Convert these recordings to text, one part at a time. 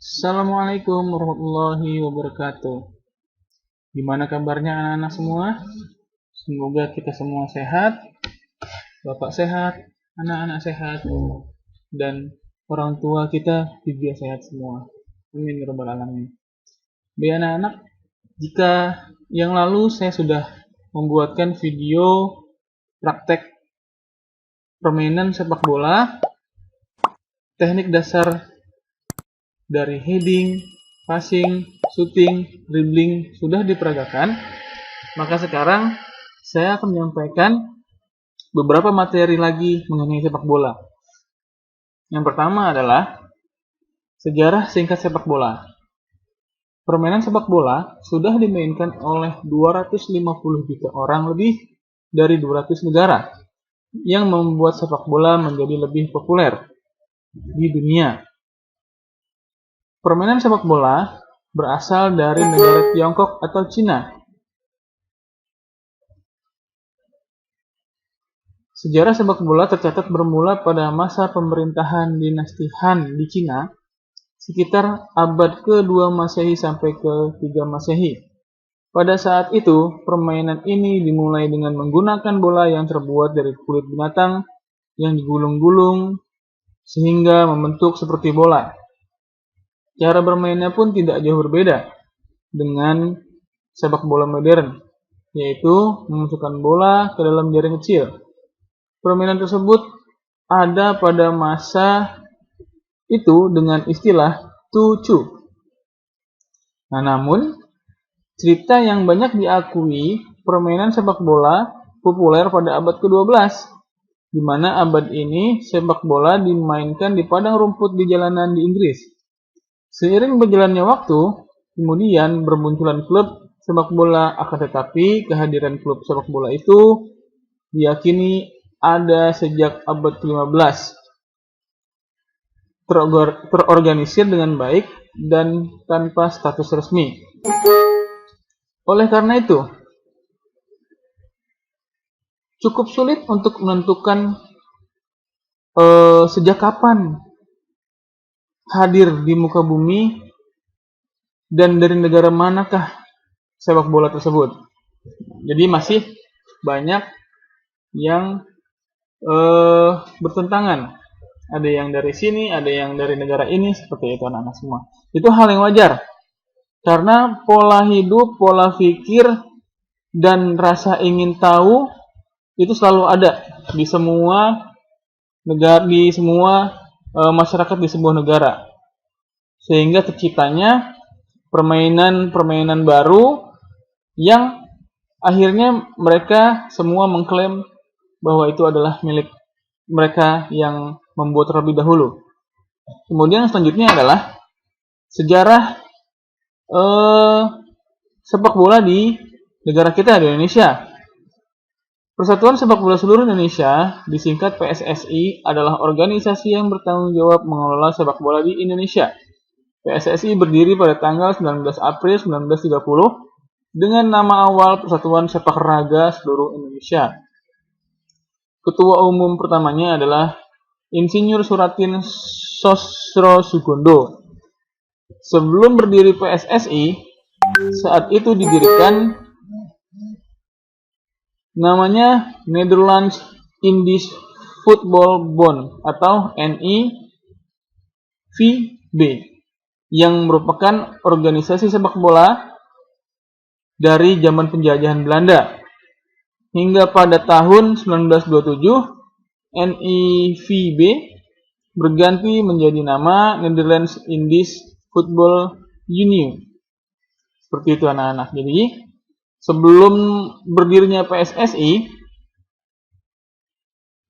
Assalamualaikum warahmatullahi wabarakatuh. Gimana kabarnya anak-anak semua? Semoga kita semua sehat, Bapak sehat, anak-anak sehat, dan orang tua kita juga sehat semua. Amin ya rabbal alamin. Baik anak-anak, jika yang lalu saya sudah membuatkan video praktek permainan sepak bola, teknik dasar dari heading, passing, shooting, dribbling sudah diperagakan, maka sekarang saya akan menyampaikan beberapa materi lagi mengenai sepak bola. Yang pertama adalah sejarah singkat sepak bola. Permainan sepak bola sudah dimainkan oleh 250 juta orang lebih dari 200 negara, yang membuat sepak bola menjadi lebih populer di dunia. Permainan sepak bola berasal dari negara Tiongkok atau Cina. Sejarah sepak bola tercatat bermula pada masa pemerintahan dinasti Han di Cina, sekitar abad ke-2 Masehi sampai ke-3 Masehi. Pada saat itu, permainan ini dimulai dengan menggunakan bola yang terbuat dari kulit binatang yang digulung-gulung sehingga membentuk seperti bola. Cara bermainnya pun tidak jauh berbeda dengan sepak bola modern, yaitu memasukkan bola ke dalam jaring kecil. Permainan tersebut ada pada masa itu dengan istilah tuchu. Namun, cerita yang banyak diakui permainan sepak bola populer pada abad ke-12, di mana abad ini sepak bola dimainkan di padang rumput di jalanan di Inggris. Seiring berjalannya waktu, kemudian bermunculan klub sepak bola, akan tetapi kehadiran klub sepak bola itu diyakini ada sejak abad ke-15. Terorganisir dengan baik dan tanpa status resmi. Oleh karena itu, cukup sulit untuk menentukan sejak kapan hadir di muka bumi dan dari negara manakah sepak bola tersebut. Jadi masih banyak yang bertentangan. Ada yang dari sini, ada yang dari negara ini, seperti itu anak-anak semua. Itu hal yang wajar, karena pola hidup, pola pikir, dan rasa ingin tahu itu selalu ada di semua negara, di semua masyarakat di sebuah negara, sehingga terciptanya permainan-permainan baru yang akhirnya mereka semua mengklaim bahwa itu adalah milik mereka yang membuat terlebih dahulu. Kemudian selanjutnya adalah sejarah sepak bola di negara kita, di Indonesia. Persatuan Sepak Bola Seluruh Indonesia, disingkat PSSI, adalah organisasi yang bertanggung jawab mengelola sepak bola di Indonesia. PSSI berdiri pada tanggal 19 April 1930 dengan nama awal Persatuan Sepak Raga Seluruh Indonesia. Ketua umum pertamanya adalah Insinyur Suratin Sosrosugondo. Sebelum berdiri PSSI, saat itu didirikan namanya Netherlands Indies Football Bond atau NIVB, yang merupakan organisasi sepak bola dari zaman penjajahan Belanda. Hingga pada tahun 1927, NIVB berganti menjadi nama Netherlands Indies Football Union. Seperti itu anak-anak. Jadi, sebelum berdirinya PSSI,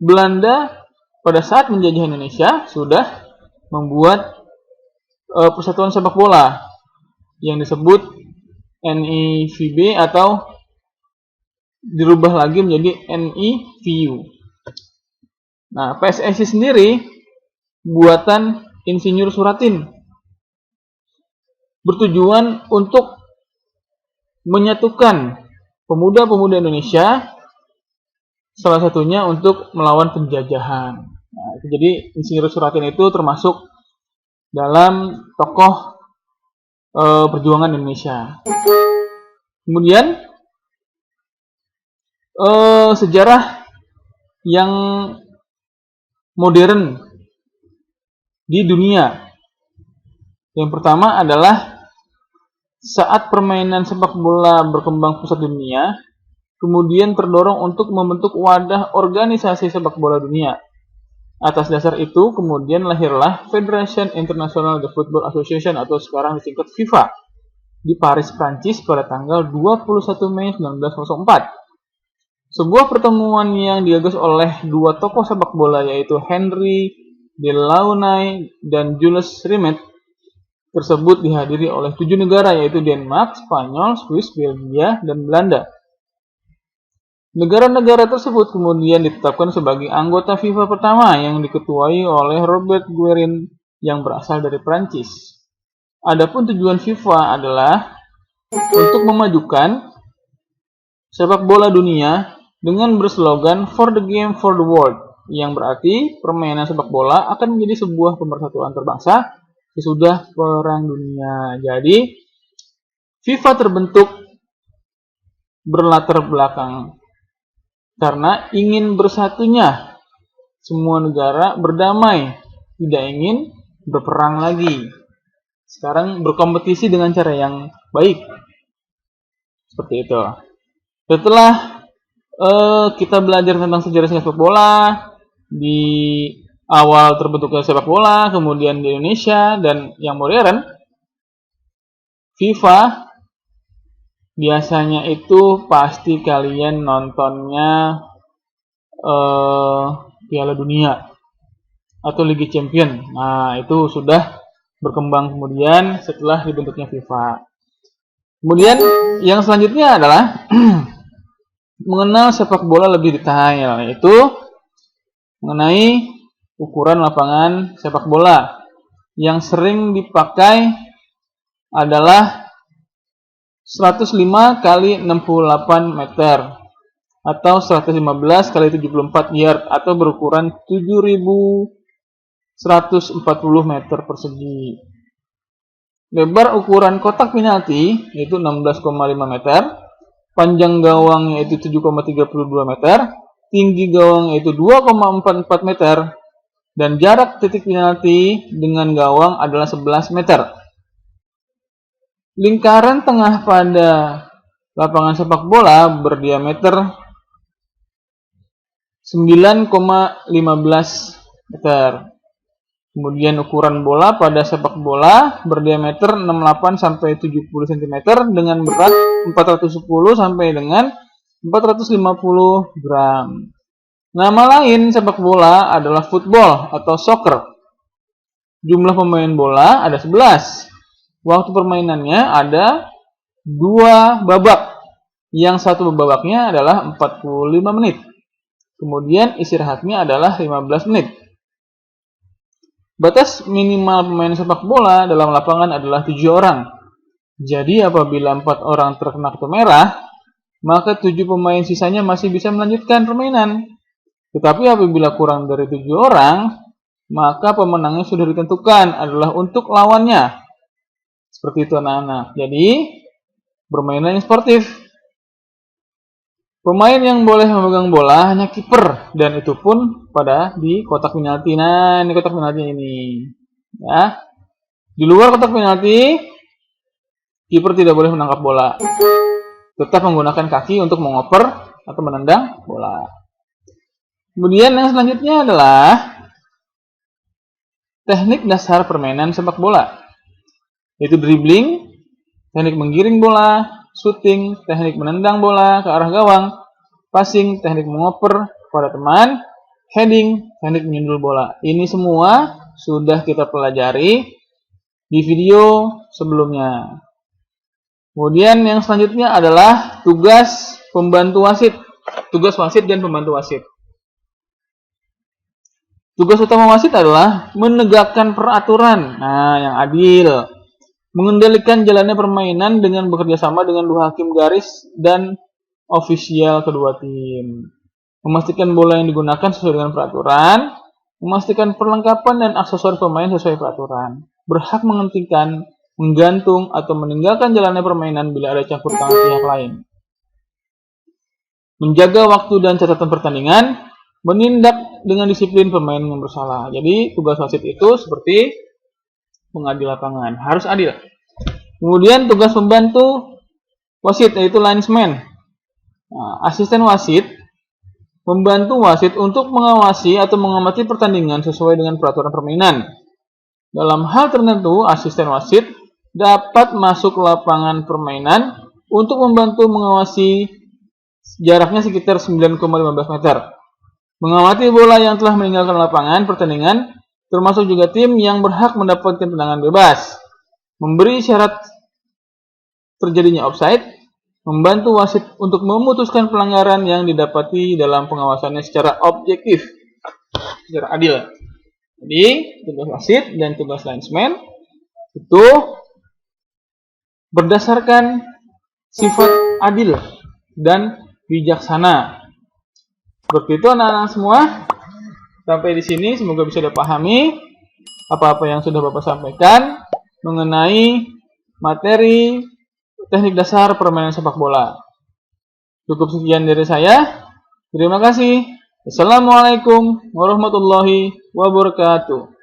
Belanda pada saat menjajah Indonesia sudah membuat persatuan sepak bola yang disebut NIVB atau dirubah lagi menjadi NIVU. Nah, PSSI sendiri buatan Insinyur Suratin, bertujuan untuk menyatukan pemuda-pemuda Indonesia, salah satunya untuk melawan penjajahan. Nah, jadi Insinyur Suratin itu termasuk dalam tokoh perjuangan Indonesia. Kemudian sejarah yang modern di dunia. Yang pertama adalah saat permainan sepak bola berkembang pesat dunia, kemudian terdorong untuk membentuk wadah organisasi sepak bola dunia. Atas dasar itu, kemudian lahirlah Federation International de Football Association atau sekarang disingkat FIFA di Paris, Prancis pada tanggal 21 Mei 1904. Sebuah pertemuan yang digagas oleh dua tokoh sepak bola yaitu Henry Delaunay dan Jules Rimet tersebut dihadiri oleh 7 negara yaitu Denmark, Spanyol, Swiss, Belgia, dan Belanda. Negara-negara tersebut kemudian ditetapkan sebagai anggota FIFA pertama yang diketuai oleh Robert Guerin yang berasal dari Prancis. Adapun tujuan FIFA adalah untuk memajukan sepak bola dunia dengan berslogan For the Game for the World, yang berarti permainan sepak bola akan menjadi sebuah pemersatuan terbangsa sesudah Perang Dunia. Jadi, FIFA terbentuk berlatar belakang karena ingin bersatunya semua negara berdamai, tidak ingin berperang lagi. Sekarang berkompetisi dengan cara yang baik. Seperti itu. Setelah kita belajar tentang sejarah sepak bola, di awal terbentuknya sepak bola, kemudian di Indonesia, dan yang modern, FIFA biasanya itu pasti kalian nontonnya Piala Dunia atau Liga Champion. Nah, itu sudah berkembang kemudian setelah dibentuknya FIFA. Kemudian yang selanjutnya adalah mengenal sepak bola lebih detail, yaitu mengenai ukuran lapangan sepak bola. Yang sering dipakai adalah 105 kali 68 meter atau 115 kali 74 yard atau berukuran 7.140 meter persegi. Lebar ukuran kotak penalti yaitu 16,5 meter, panjang gawang yaitu 7,32 meter, tinggi gawang yaitu 2,44 meter, dan jarak titik penalti dengan gawang adalah 11 meter. Lingkaran tengah pada lapangan sepak bola berdiameter 9,15 meter. Kemudian ukuran bola pada sepak bola berdiameter 68 sampai 70 cm dengan berat 410 sampai dengan 450 gram. Nama lain sepak bola adalah football atau soccer. Jumlah pemain bola ada 11. Waktu permainannya ada 2 babak. Yang satu babaknya adalah 45 menit. Kemudian istirahatnya adalah 15 menit. Batas minimal pemain sepak bola dalam lapangan adalah 7 orang. Jadi apabila 4 orang terkena kartu merah, maka 7 pemain sisanya masih bisa melanjutkan permainan. Tetapi apabila kurang dari 7 orang, maka pemenangnya sudah ditentukan adalah untuk lawannya. Seperti itu anak-anak. Jadi, bermainlah yang sportif. Pemain yang boleh memegang bola hanya kiper, dan itu pun pada di kotak penalti. Nah, ini kotak penalti ini. Ya. Di luar kotak penalti, kiper tidak boleh menangkap bola. Tetap menggunakan kaki untuk mengoper atau menendang bola. Kemudian yang selanjutnya adalah teknik dasar permainan sepak bola, yaitu dribbling, teknik menggiring bola, shooting, teknik menendang bola ke arah gawang, passing, teknik mengoper kepada teman, heading, teknik menyundul bola. Ini semua sudah kita pelajari di video sebelumnya. Kemudian yang selanjutnya adalah tugas pembantu wasit, tugas wasit dan pembantu wasit. Tugas utama wasit adalah menegakkan peraturan, yang adil, mengendalikan jalannya permainan dengan bekerja sama dengan 2 hakim garis dan ofisial kedua tim, memastikan bola yang digunakan sesuai dengan peraturan, memastikan perlengkapan dan aksesoris pemain sesuai peraturan. berhak menghentikan, menggantung, atau meninggalkan jalannya permainan bila ada campur tangan pihak lain. Menjaga waktu dan catatan pertandingan, menindak dengan disiplin pemain yang bersalah. Jadi tugas wasit itu seperti mengadil lapangan, harus adil. Kemudian tugas pembantu wasit yaitu linesman. Asisten wasit membantu wasit untuk mengawasi atau mengamati pertandingan sesuai dengan peraturan permainan. Dalam hal tertentu, asisten wasit dapat masuk ke lapangan permainan untuk membantu mengawasi jaraknya sekitar 9,15 meter. Mengamati bola yang telah meninggalkan lapangan pertandingan, termasuk juga tim yang berhak mendapatkan tendangan bebas. Memberi syarat terjadinya offside, membantu wasit untuk memutuskan pelanggaran yang didapati dalam pengawasannya secara objektif, secara adil. Jadi, tugas wasit dan tugas linesman itu berdasarkan sifat adil dan bijaksana. Seperti itu anak-anak semua. Sampai di sini semoga bisa dipahami apa-apa yang sudah Bapak sampaikan mengenai materi teknik dasar permainan sepak bola. Cukup sekian dari saya. Terima kasih. Assalamualaikum warahmatullahi wabarakatuh.